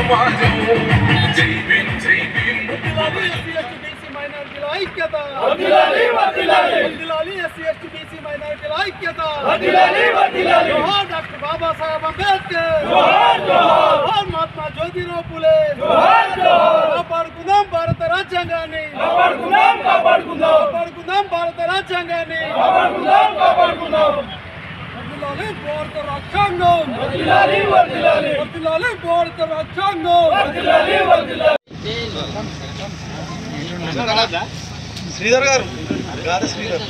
సమాజం జై భీమ్ జై భీమ్ మైనారిటీల ఐక్యత వర్ధిల్లాలి వర్ధిల్లాలి వర్ధిల్లాలి ఎస్సీ ఎస్టీ బీసీ మైనారిటీల ఐక్యత వర్ధిల్లాలి వర్ధిల్లాలి జోహార్ డాక్టర్ బాబాసాహెబ్ అంబేద్కర్ జోహార్ జోహార్ జోహార్ మహాత్మా జ్యోతిరావు పూలే జోహార్ జోహార్ కాపాడుకుందాం భారత రాజ్యాంగాన్ని కాపాడుకుందాం కాపాడుకుందాం కాపాడుకుందాం భారత రాజ్యాంగాన్ని కాపాడుకుందాం కాపాడుకుందాం వర్ధిల్లాలి భారత రాజ్యాంగం వర్ధిల్లాలి వర్ధిల్లాలి వర్ధిల్లాలి భారత రాజ్యాంగం వర్ధిల్లాలి వర్ధిల్లాలి శ్రీధర్ గారు గాద శ్రీధర్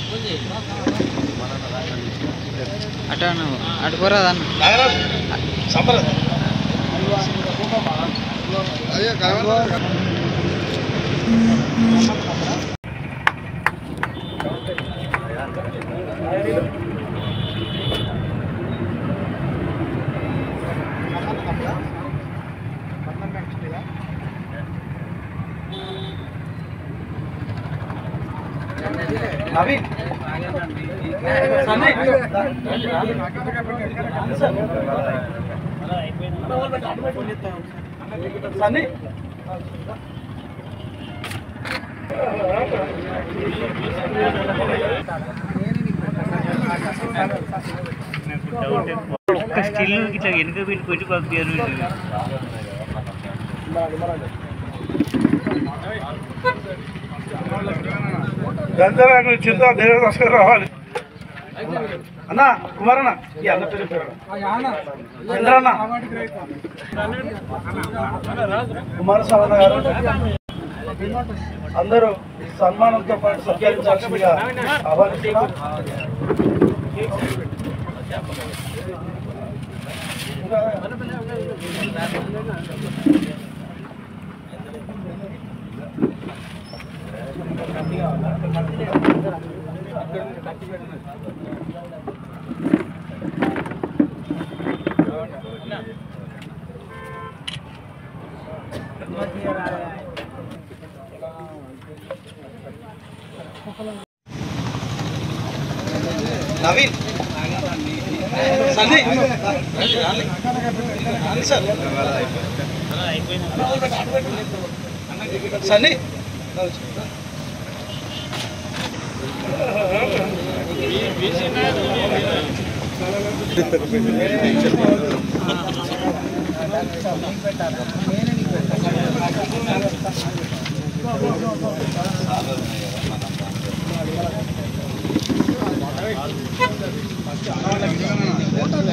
అటాను అడుకోరాదా నాగరాజు సంపద అదే నవీన్ సన్నీ ఒక్క స్టిల్ ఇట్లా వెనుక పెట్టి కొట్టి పంపారు గంధరాకు చింతా దేవదాస్కర్ రావాలి అన్న కుమారన్న ఈ అన్న పేరు చంద్రన్న కుమారస్వామి గారు అందరూ సన్మానంతో పాటు సత్కరించాల్సిందిగా ఆహ్వానిస్తున్నాం. నవీన్ సన్నీ సన్నీ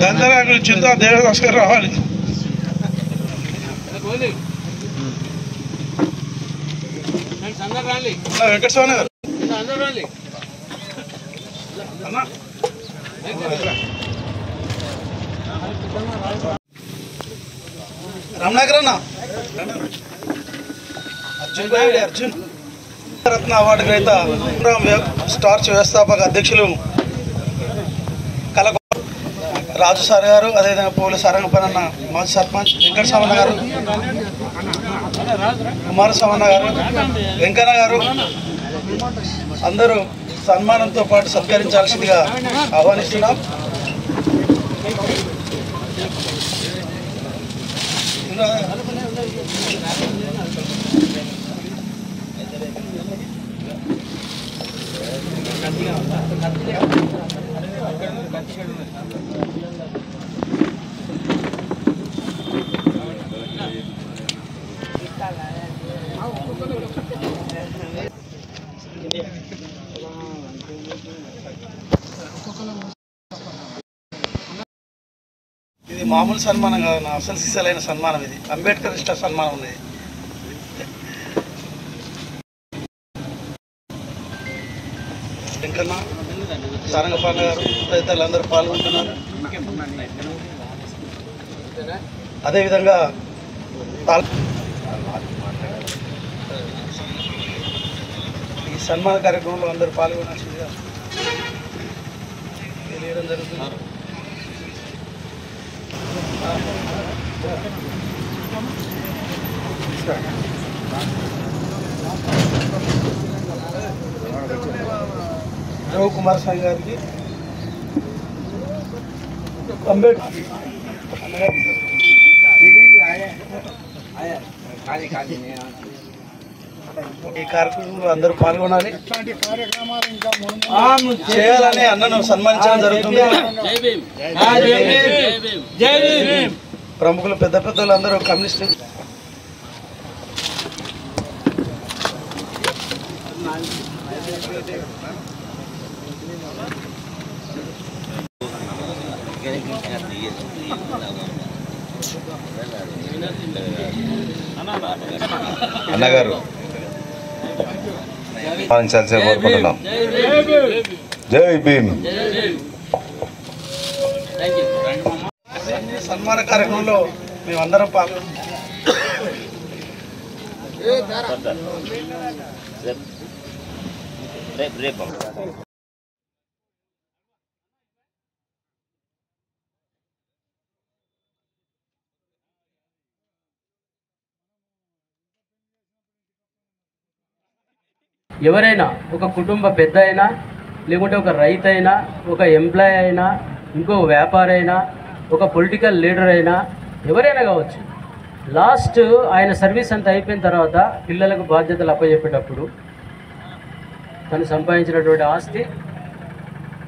గంధరాకులు చింతా దేవదాస్కర్ రావాలి వెంకటస్వామి గారు రమణాకర్ అన్న అర్జున్ రత్న అవార్డు గ్రహీత స్టార్చ్ వ్యవస్థాపక అధ్యక్షులు రాజు సార్ గారు, అదేవిధంగా పోలీస్ సారంగపన్న మాజీ సర్పంచ్ వెంకటస్వామి గారు, కుమారస్వామి గారు, వెంకన్న గారు అందరూ సన్మానంతో పాటు సత్కరించాల్సిందిగా ఆహ్వానిస్తున్నాం. ఇది మామూలు సన్మానం కాదు, నా అసలు సిసలైన సన్మానం. ఇది అంబేద్కర్ ఇష్ట సన్మానం ఉన్నది. వెంకన్న, సారంగపాల గారు తదితరులందరూ పాల్గొంటున్నారు. అదేవిధంగా ఈ సన్మాన కార్యక్రమంలో అందరూ పాల్గొనాల్సిందిగా తెలియడం జరుగుతుంది. రఘు కుమారస్వామి గారికి అంబేద్కర్ ఈ కార్యక్రమంలో అందరూ పాల్గొనాలి, చేయాలని అన్నను సన్మానించడం జరుగుతుంది. ప్రముఖులు పెద్ద పెద్దలు అందరూ కమ్యూనిస్టు అన్నగారు పాలించాల్సి కోరుకుంటున్నాం. జై భీమ్. సన్మాన కార్యక్రమంలో మేమందరం పాల్గొన్నాం. ఎవరైనా ఒక కుటుంబ పెద్ద అయినా, లేకుంటే ఒక రైతు అయినా, ఒక ఎంప్లాయ్ అయినా, ఇంకో వ్యాపారి అయినా, ఒక పొలిటికల్ లీడర్ అయినా, ఎవరైనా కావచ్చు, లాస్ట్ ఆయన సర్వీస్ అంతా అయిపోయిన తర్వాత పిల్లలకు బాధ్యతలు అప్పచెప్పేటప్పుడు తను సంపాదించినటువంటి ఆస్తి,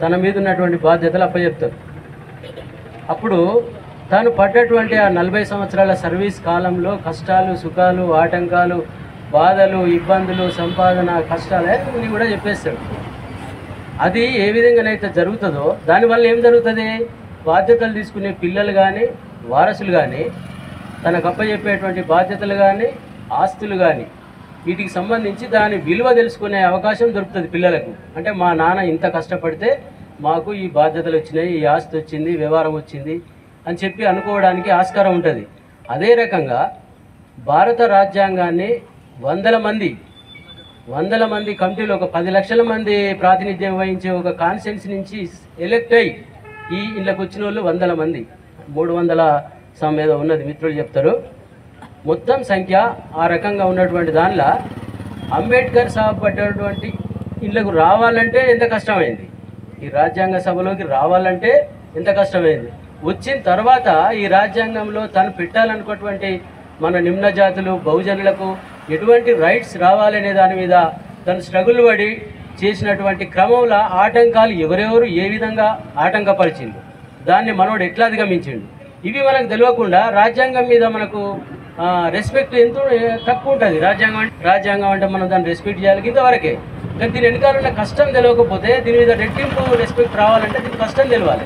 తన మీద ఉన్నటువంటి బాధ్యతలు అప్పచెప్తారు. అప్పుడు తాను పడ్డటువంటి ఆ 40 సంవత్సరాల సర్వీస్ కాలంలో కష్టాలు, సుఖాలు, ఆటంకాలు, బాధలు, ఇబ్బందులు, సంపాదన, కష్టాలు అన్నీ కూడా చెప్పేస్తాడు. అది ఏ విధంగానైతే జరుగుతుందో దానివల్ల ఏం జరుగుతుంది, బాధ్యతలు తీసుకునే పిల్లలు కానీ, వారసులు కానీ, తనకు అప్పచెప్పేటువంటి బాధ్యతలు కానీ, ఆస్తులు కానీ, వీటికి సంబంధించి దాని విలువ తెలుసుకునే అవకాశం దొరుకుతుంది పిల్లలకు. అంటే మా నాన్న ఇంత కష్టపడితే మాకు ఈ బాధ్యతలు వచ్చినాయి, ఈ ఆస్తి వచ్చింది, వ్యవహారం వచ్చింది అని చెప్పి అనుకోవడానికి ఆస్కారం ఉంటుంది. అదే రకంగా భారత రాజ్యాంగాన్ని వందల మంది కమిటీలో ఒక 10 లక్షల మంది ప్రాతినిధ్యం వహించే ఒక కాన్స్టిట్యున్సీ నుంచి ఎలెక్ట్ అయ్యి ఈ ఇళ్ళకి వచ్చిన వాళ్ళు 100 మంది, 300 ఏదో ఉన్నది, మిత్రులు చెప్తారు. మొత్తం సంఖ్య ఆ రకంగా ఉన్నటువంటి దానిలో అంబేద్కర్ సాబ్ పడ్డటువంటి ఇళ్ళకు రావాలంటే ఎంత కష్టమైంది, ఈ రాజ్యాంగ సభలోకి రావాలంటే ఎంత కష్టమైంది. వచ్చిన తర్వాత ఈ రాజ్యాంగంలో తను పెట్టాలనుకున్నటువంటి మన నిమ్న జాతులు, బహుజనులకు ఎటువంటి రైట్స్ రావాలనే దాని మీద తను స్ట్రగుల్ పడి చేసినటువంటి క్రమంలో ఆటంకాలు ఎవరెవరు ఏ విధంగా ఆటంకపరిచిండు, దాన్ని మనోడు ఎట్లా అధిగమించిండు, ఇవి మనకు తెలియకుండా రాజ్యాంగం మీద మనకు రెస్పెక్ట్ ఎంతో తక్కువ ఉంటుంది. రాజ్యాంగం అంటే మనం దాన్ని రెస్పెక్ట్ చేయాలి ఇంతవరకే. కానీ దీని వెనకాల ఉన్న కష్టం తెలియకపోతే దీని మీద రెట్టింపు రెస్పెక్ట్ రావాలంటే దీని కష్టం తెలియాలి.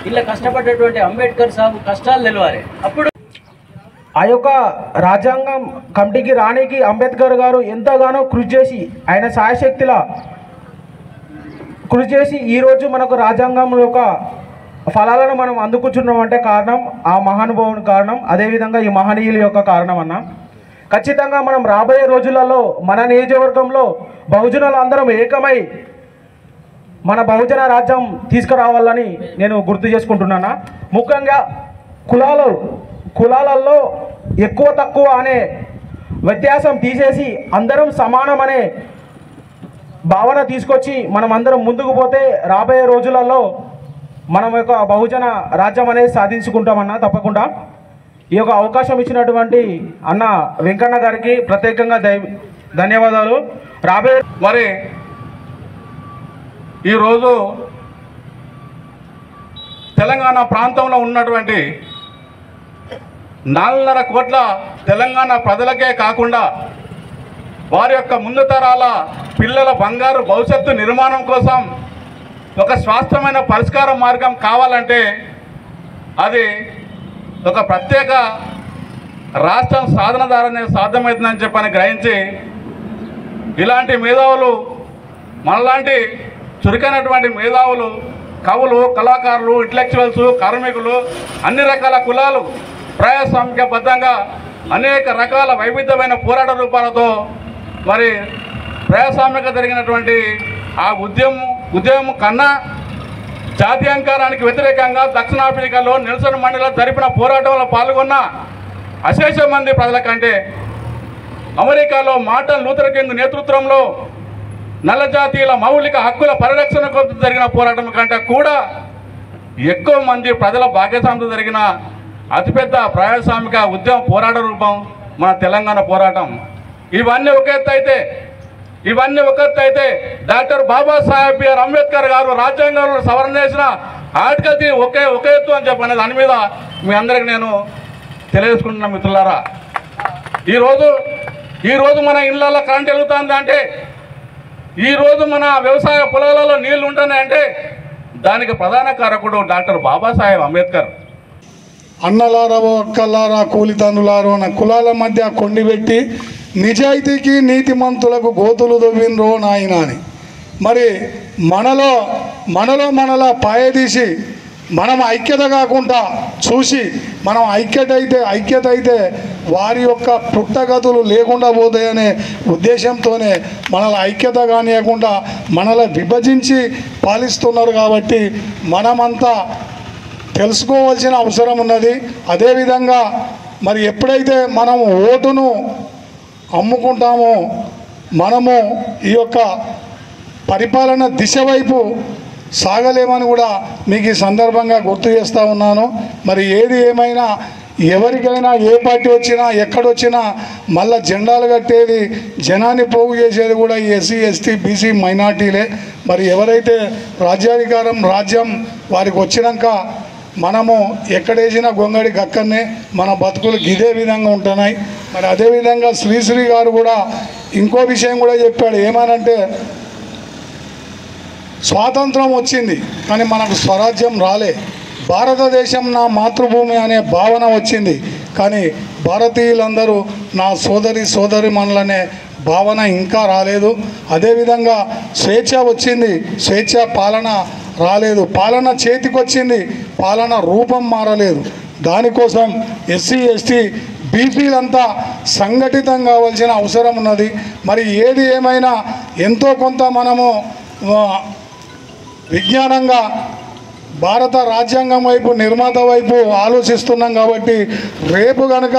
ఇలా కష్టపడ్డటువంటి అంబేద్కర్ సాబు కష్టాలు తెలియాలి. అప్పుడు ఆ యొక్క రాజ్యాంగం కమిటీకి రానికి అంబేద్కర్ గారు ఎంతగానో కృషి చేసి, ఆయన సాయశక్తిలా కృషి చేసి ఈరోజు మనకు రాజ్యాంగం యొక్క ఫలాలను మనం అందుకుంటున్నామంటే కారణం ఆ మహానుభావుని కారణం, అదేవిధంగా ఈ మహనీయుల యొక్క కారణం అన్న. ఖచ్చితంగా మనం రాబోయే రోజులలో మన నియోజకవర్గంలో బహుజనులు అందరం ఏకమై మన బహుజన రాజ్యం తీసుకురావాలని నేను గుర్తు చేసుకుంటున్నాను. ముఖ్యంగా కులాలలో ఎక్కువ తక్కువ అనే వ్యత్యాసం తీసేసి అందరం సమానం అనే భావన తీసుకొచ్చి మనం అందరం ముందుకు పోతే రాబోయే రోజులలో మనం యొక్క బహుజన రాజ్యం అనేది సాధించుకుంటామన్నా తప్పకుండా. ఈ యొక్క అవకాశం ఇచ్చినటువంటి అన్న వెంకన్న గారికి ప్రత్యేకంగా ధన్యవాదాలు. రాబోయే మరి ఈరోజు తెలంగాణ ప్రాంతంలో ఉన్నటువంటి 4.5 కోట్ల తెలంగాణ ప్రజలకే కాకుండా వారి యొక్క ముందు తరాల పిల్లల బంగారు భవిష్యత్తు నిర్మాణం కోసం ఒక స్వాస్థ్యమైన పరిష్కార మార్గం కావాలంటే అది ఒక ప్రత్యేక రాష్ట్రం సాధన ద్వారానే సాధ్యమవుతుందని చెప్పని గ్రహించి ఇలాంటి మేధావులు, మనలాంటి చురుకైనటువంటి మేధావులు, కవులు, కళాకారులు, ఇంటలెక్చువల్స్, కార్మికులు, అన్ని రకాల కులాలు ప్రజాస్వామికబద్ధంగా అనేక రకాల వైవిధ్యమైన పోరాట రూపాలతో మరి ప్రజాస్వామిక జరిగినటువంటి ఆ ఉద్యమం కన్నా జాతీయాంకారానికి వ్యతిరేకంగా దక్షిణాఫ్రికాలో నెల్సన్ మండేలా జరిపిన పోరాటంలో పాల్గొన్న అశేష మంది ప్రజల కంటే, అమెరికాలో మార్టిన్ లూథర్ కింగ్ నేతృత్వంలో నల్ల జాతీయుల మౌలిక హక్కుల పరిరక్షణ కోసం జరిగిన పోరాటం కంటే కూడా ఎక్కువ మంది ప్రజల భాగస్వామ్యంతో జరిగిన అతిపెద్ద ప్రజాస్వామిక ఉద్యమ పోరాట రూపం మన తెలంగాణ పోరాటం. ఇవన్నీ ఒక ఎత్తు అయితే డాక్టర్ బాబాసాహెబ్ బిఆర్ అంబేద్కర్ గారు రాజ్యాంగంలో సవరణ చేసిన ఆర్టికల్ ఒకే ఎత్తు అని చెప్పనే దాని మీద మీ అందరికి నేను తెలియజేసుకుంటున్నా మిత్రులారా. ఈరోజు మన ఇళ్ళల్లో కరెంట్ వెలుగుతుంది అంటే, ఈరోజు మన వ్యవసాయ పొలాలలో నీళ్లు ఉంటున్నాయంటే దానికి ప్రధాన కారకుడు డాక్టర్ బాబాసాహెబ్ అంబేద్కర్. అన్నలారా అక్కలారా కూలితనులారో అన్న కులాల మధ్య కొండిపెట్టి నిజాయితీకి నీతిమంతులకు గోతులు దొవ్వినరో నాయన అని. మరి మనలో పాయదీసి మనం ఐక్యత కాకుండా చూసి మనం ఐక్యత అయితే వారి యొక్క పుట్టగతులు లేకుండా పోతాయనే ఉద్దేశంతోనే మనల్ని ఐక్యత కానియకుండా మనల్ని విభజించి పాలిస్తున్నారు. కాబట్టి మనమంతా తెలుసుకోవాల్సిన అవసరం ఉన్నది. అదేవిధంగా మరి ఎప్పుడైతే మనము ఓటును అమ్ముకుంటామో మనము ఈ యొక్క పరిపాలన దిశ వైపు సాగలేమని కూడా మీకు ఈ సందర్భంగా గుర్తు చేస్తూ ఉన్నాను. మరి ఏది ఏమైనా ఎవరికైనా ఏ పార్టీ వచ్చినా ఎక్కడొచ్చినా మళ్ళా జెండాలు కట్టేది జనాన్ని పోగు చేసేది కూడా ఈ ఎస్సీ ఎస్టీ బీసీ మైనార్టీలే. మరి ఎవరైతే రాజ్యం వారికి వచ్చినాక మనము ఎక్కడేసినా గొంగడి గక్కనే మన బతుకులు ఇదే విధంగా ఉంటున్నాయి. మరి అదేవిధంగా శ్రీశ్రీ గారు కూడా ఇంకో విషయం కూడా చెప్పాడు. ఏమనంటే స్వాతంత్రం వచ్చింది కానీ మనకు స్వరాజ్యం రాలే. భారతదేశం నా మాతృభూమి అనే భావన వచ్చింది కానీ భారతీయులందరూ నా సోదరిమణులనే భావన ఇంకా రాలేదు. అదేవిధంగా స్వేచ్ఛ వచ్చింది, స్వేచ్ఛ పాలన రాలేదు. పాలన చేతికొచ్చింది, పాలన రూపం మారలేదు. దానికోసం ఎస్సీ ఎస్టీ బీసీలంతా సంఘటితం కావాల్సిన అవసరం ఉన్నది. మరి ఏది ఏమైనా ఎంతో కొంత మనము విజ్ఞానంగా భారత రాజ్యాంగం వైపు నిర్మాత వైపు ఆలోచిస్తున్నాం. కాబట్టి రేపు కనుక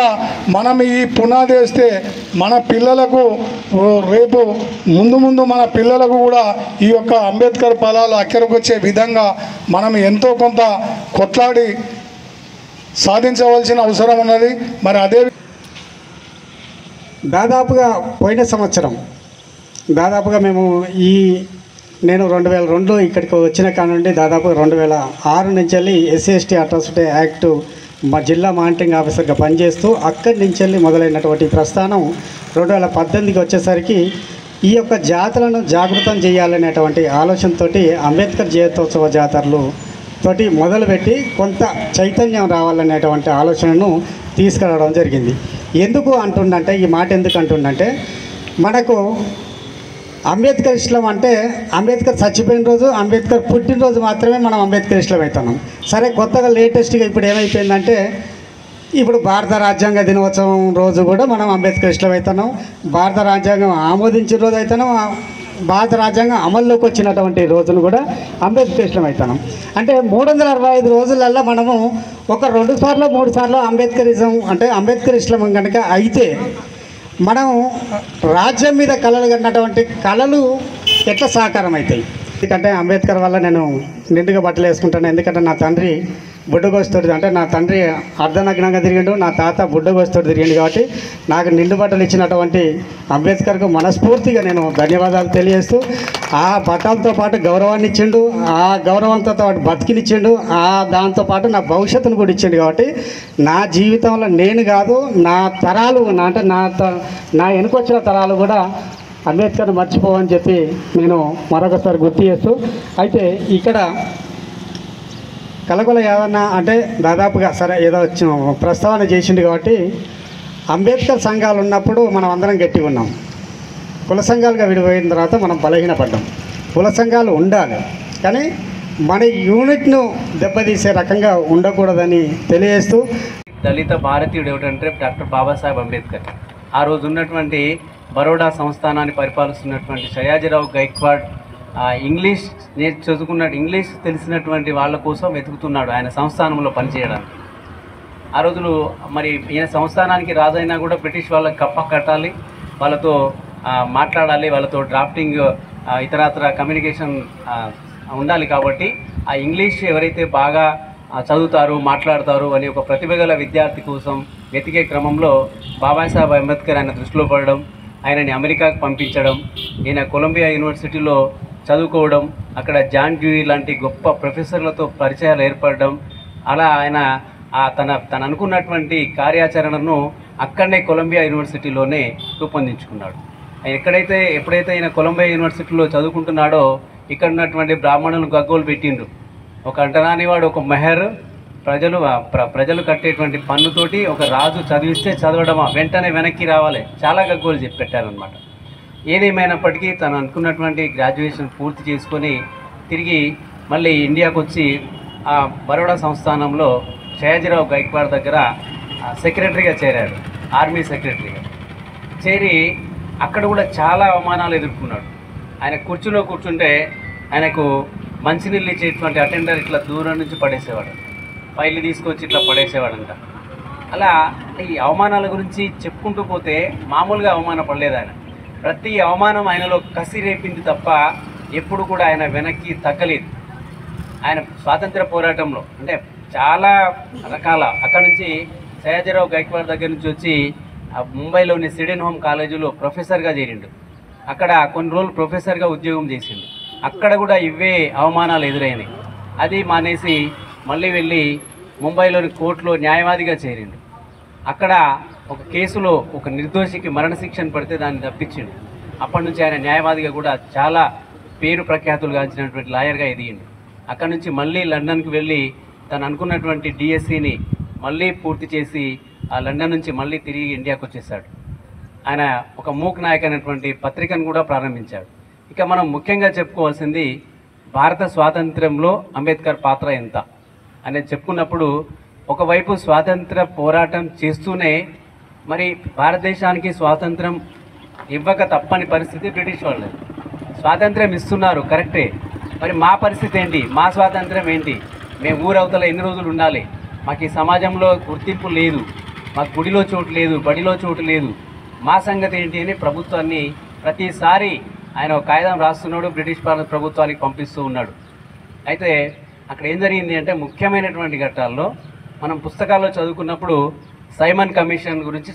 మనం ఈ పునాది వేస్తే మన పిల్లలకు రేపు ముందు మన పిల్లలకు కూడా ఈ యొక్క అంబేద్కర్ ఫలాలు అక్కడికి వచ్చే విధంగా మనం ఎంతో కొంత కొట్లాడి సాధించవలసిన అవసరం ఉన్నది. మరి అదే దాదాపుగా పోయిన సంవత్సరం నేను 2002 ఇక్కడికి వచ్చిన కానుండి దాదాపు 2006 నుంచి వెళ్ళి ఎస్సీ ఎస్టీ అట్రాసిటీ యాక్ట్ మా జిల్లా మానిటరింగ్ ఆఫీసర్గా పనిచేస్తూ అక్కడి నుంచి వెళ్ళి మొదలైనటువంటి ప్రస్థానం 2018కి వచ్చేసరికి ఈ యొక్క జాతరలను జాగృతం చేయాలనేటువంటి ఆలోచనతో అంబేద్కర్ జయంతోత్సవ జాతరలు తోటి మొదలుపెట్టి కొంత చైతన్యం రావాలనేటువంటి ఆలోచనను తీసుకురావడం జరిగింది. ఎందుకు అంటుండంటే ఈ మాట ఎందుకు అంటుండంటే మనకు అంబేద్కర్ ఇస్లాం అంటే అంబేద్కర్ చచ్చిపోయిన రోజు అంబేద్కర్ పుట్టినరోజు మాత్రమే మనం అంబేద్కర్ ఇస్లాం అవుతున్నాం. సరే కొత్తగా లేటెస్ట్గా ఇప్పుడు ఏమైపోయిందంటే ఇప్పుడు భారత రాజ్యాంగ దినోత్సవం రోజు కూడా మనం అంబేద్కర్ ఇస్లాం అవుతున్నాం. భారత రాజ్యాంగం ఆమోదించిన రోజు అవుతున్నాం. భారత రాజ్యాంగం అమల్లోకి వచ్చినటువంటి రోజును కూడా అంబేద్కర్ ఇస్లాం అవుతున్నాం. అంటే 365 రోజులల్లో మనము ఒక 2 సార్లు 3 సార్లు అంబేద్కరిజం అంటే అంబేద్కర్ ఇస్లాం కనుక అయితే మనం రాజ్యం మీద కళలు కన్నటువంటి కళలు ఎట్లా సాకారం అవుతాయి. ఎందుకంటే అంబేద్కర్ వల్ల నేను నిండుగా బట్టలు వేసుకుంటాను. ఎందుకంటే నా తండ్రి బుడ్డగోస్తోటి అంటే నా తండ్రి అర్ధనగ్నంగా తిరిగిండు, నా తాత బుడ్డగోస్తోటి తిరిగిండు. కాబట్టి నాకు నిండు బట్టలు ఇచ్చినటువంటి అంబేద్కర్కు మనస్ఫూర్తిగా నేను ధన్యవాదాలు తెలియజేస్తూ ఆ బట్టలతో పాటు గౌరవాన్ని ఇచ్చిండు, ఆ గౌరవంతో పాటు బతికినిచ్చిండు, దాంతోపాటు నా భవిష్యత్తును కూడా ఇచ్చిండు. కాబట్టి నా జీవితంలో నేను కాదు నా తరాలు అంటే నా వెనుకొచ్చిన తరాలు కూడా అంబేద్కర్ని మర్చిపోవని చెప్పి నేను మరొకసారి గుర్తు చేస్తూ అయితే ఇక్కడ కలకొల యాదన్న అంటే దాదాపుగా సరే ఏదో ప్రస్తావన చేసిండు. కాబట్టి అంబేద్కర్ సంఘాలు ఉన్నప్పుడు మనం అందరం గట్టిగా ఉన్నాం. కుల సంఘాలుగా విడిపోయిన తర్వాత మనం బలహీనపడ్డాం. కుల సంఘాలు ఉండాలి కానీ మన యూనిట్ను దెబ్బతీసే రకంగా ఉండకూడదని తెలియజేస్తూ దళిత భారతీయుడు ఏమిటంటే డాక్టర్ బాబాసాహెబ్ అంబేద్కర్. ఆ రోజు ఉన్నటువంటి బరోడా సంస్థానాన్ని పరిపాలిస్తున్నటువంటి సయాజీరావు గైక్వాడ్ ఇంగ్లీష్ ఇంగ్లీష్ తెలిసినటువంటి వాళ్ళ కోసం వెతుకుతున్నాడు ఆయన సంస్థానంలో పనిచేయడానికి. ఆ రోజులు మరి ఈయన సంస్థానానికి రాజైనా కూడా బ్రిటిష్ వాళ్ళకి కప్ప కట్టాలి, వాళ్ళతో మాట్లాడాలి, వాళ్ళతో డ్రాఫ్టింగ్ ఇతరత్ర కమ్యూనికేషన్ ఉండాలి. కాబట్టి ఆ ఇంగ్లీష్ ఎవరైతే బాగా చదువుతారు మాట్లాడతారు అని ఒక ప్రతిభ గల విద్యార్థి కోసం వెతికే క్రమంలో బాబాసాహెబ్ అంబేద్కర్ ఆయన దృష్టిలో పడడం, ఆయనని అమెరికాకు పంపించడం, ఈయన కొలంబియా యూనివర్సిటీలో చదువుకోవడం, అక్కడ జాన్ డ్యూయి లాంటి గొప్ప ప్రొఫెసర్లతో పరిచయాలు ఏర్పడడం, అలా ఆయన తను అనుకున్నటువంటి కార్యాచరణను అక్కడనే కొలంబియా యూనివర్సిటీలోనే రూపొందించుకున్నాడు. ఎప్పుడైతే ఈయన కొలంబియా యూనివర్సిటీలో చదువుకుంటున్నాడో ఇక్కడ ఉన్నటువంటి బ్రాహ్మణులు గగ్గోలు పెట్టిండ్రు. ఒక అంటరానివాడు, ఒక మెహర్, ప్రజలు కట్టేటువంటి పన్నుతోటి ఒక రాజు చదివిస్తే చదవడమా, వెంటనే వెనక్కి రావాలి, చాలా గగ్గోలు పెట్టారనమాట. ఏదేమైనప్పటికీ తను అనుకున్నటువంటి గ్రాడ్యుయేషన్ పూర్తి చేసుకొని తిరిగి మళ్ళీ ఇండియాకు వచ్చి ఆ బరోడా సంస్థానంలో సయాజీరావు గైక్వాడ్ దగ్గర సెక్రటరీగా చేరాడు, ఆర్మీ సెక్రటరీగా చేరి అక్కడ కూడా చాలా అవమానాలు ఎదుర్కొన్నాడు. ఆయన కుర్చీలో కూర్చుంటే ఆయనకు మంచినీళ్ళు ఇచ్చేటువంటి అటెండర్ ఇట్లా దూరం నుంచి పడేసేవాడు, ఫైళ్ళు తీసుకొచ్చి ఇట్లా పడేసేవాడంట. అలా ఈ అవమానాల గురించి చెప్పుకుంటూ పోతే మామూలుగా అవమానపడలేదు ఆయన. ప్రతి అవమానం ఆయనలో కసి రేపింది తప్ప ఎప్పుడు కూడా ఆయన వెనక్కి తగ్గలేదు. ఆయన స్వాతంత్ర పోరాటంలో అంటే చాలా రకాల అక్కడ నుంచి సయాజీరావు గైక్వాడ్ దగ్గర నుంచి వచ్చి ముంబైలోని సిడెన్ హోమ్ కాలేజీలో ప్రొఫెసర్గా చేరిండు. అక్కడ కొన్ని రోజులు ప్రొఫెసర్గా ఉద్యోగం చేసిండు. అక్కడ కూడా ఇవే అవమానాలు ఎదురైనాయి. అది మానేసి మళ్ళీ వెళ్ళి ముంబైలోని కోర్టులో న్యాయవాదిగా చేరిండు. అక్కడ ఒక కేసులో ఒక నిర్దోషికి మరణశిక్షణ పడితే దాన్ని తప్పించిండు. అప్పటి నుంచి ఆయన న్యాయవాదిగా కూడా చాలా పేరు ప్రఖ్యాతులు గాంచినటువంటి లాయర్గా ఎదిగిండు. అక్కడి నుంచి మళ్ళీ లండన్కి వెళ్ళి తను అనుకున్నటువంటి డిఎస్సిని మళ్ళీ పూర్తి చేసి ఆ లండన్ నుంచి మళ్ళీ తిరిగి ఇండియాకు వచ్చేసాడు. ఆయన ఒక మూక్ నాయక్ అనేటువంటి పత్రికను కూడా ప్రారంభించాడు. ఇక మనం ముఖ్యంగా చెప్పుకోవాల్సింది భారత స్వాతంత్ర్యంలో అంబేద్కర్ పాత్ర ఎంత అనేది చెప్పుకున్నప్పుడు, ఒకవైపు స్వాతంత్ర పోరాటం చేస్తూనే మరి భారతదేశానికి స్వాతంత్రం ఇవ్వక తప్పని పరిస్థితి బ్రిటిష్ వాళ్ళు. స్వాతంత్రం ఇస్తున్నారు కరెక్టే, మరి మా పరిస్థితి ఏంటి, మా స్వాతంత్రం ఏంటి, మేము ఊరవతల ఎన్ని రోజులు ఉండాలి, మాకు ఈ సమాజంలో గుర్తింపు లేదు, మాకు గుడిలో చోటు లేదు, బడిలో చోటు లేదు, మా సంగతి ఏంటి అని ప్రభుత్వాన్ని ప్రతిసారి ఆయన ఒక కాగితం రాస్తున్నాడు, బ్రిటిష్ ప్రభుత్వానికి పంపిస్తూ ఉన్నాడు. అయితే అక్కడ ఏం జరిగింది అంటే ముఖ్యమైనటువంటి ఘట్టాల్లో మనం పుస్తకాల్లో చదువుకున్నప్పుడు సైమన్ కమిషన్ గురించి